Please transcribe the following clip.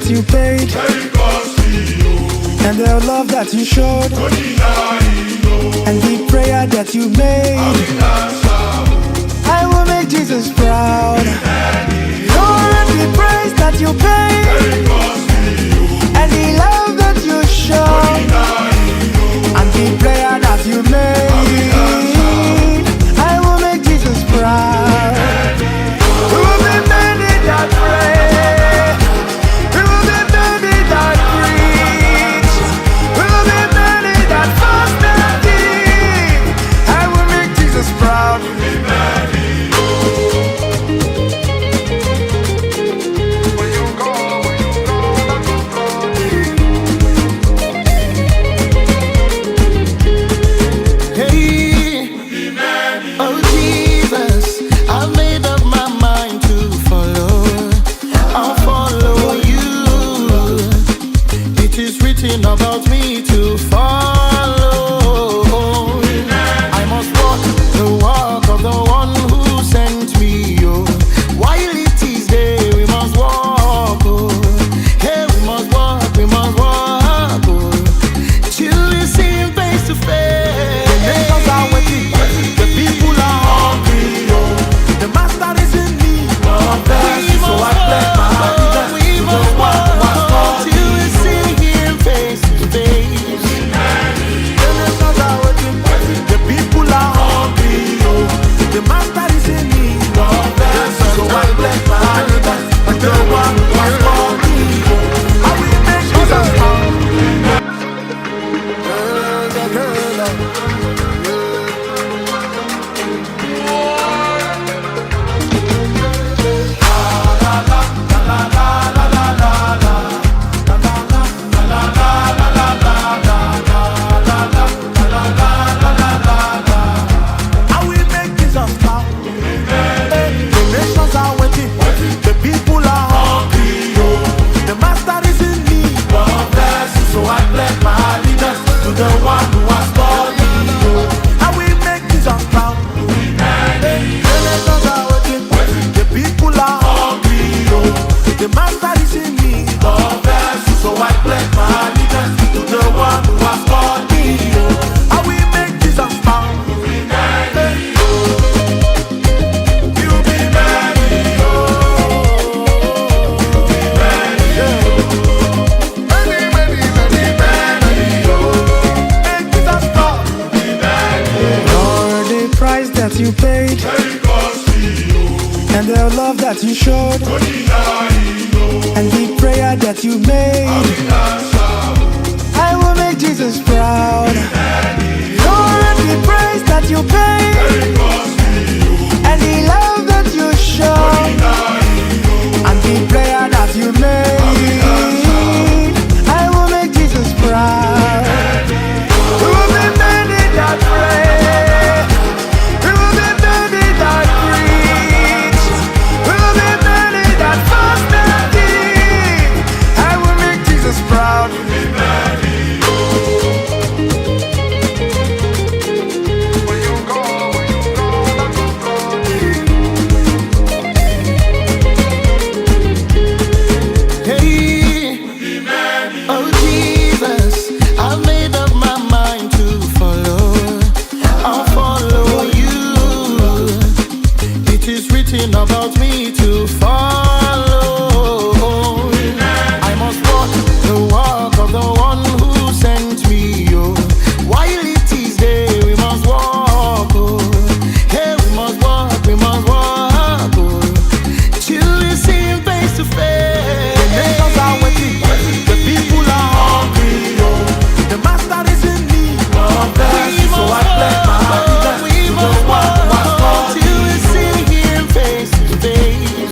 You paid and the love that you showed and the prayer that you made, I will make Jesus proud. Lord, the price that you paid and the love that you showed and the prayer that you made, I will make Jesus proud. Who will be many that pray? About me to follow, I must walk the walk of the one who sent me. Oh, while it is day, we must walk. Oh, hey, we must walk, oh, till we see him face to face. The nations are waiting, the people are hungry. Oh, the master is in need of us, so I pledge my allegiance to the one who has called me. The master is in need of us, so I bless my allegiance to the one who has called me. I will make Jesus proud. The one who has called me, I will make Jesus proud. The nations are waiting, the people are hungry. The master is in need of us, so I pledge my allegiance to the one who has called me. I will make Jesus proud. You'll be ready, that you paid and the love that you showed and the prayer that you made, I will make Jesus proud. Lord, the price that you paid and the love that you showed and the prayer that you made, I will make Jesus proud. Who will be many that pray? Proud. singing about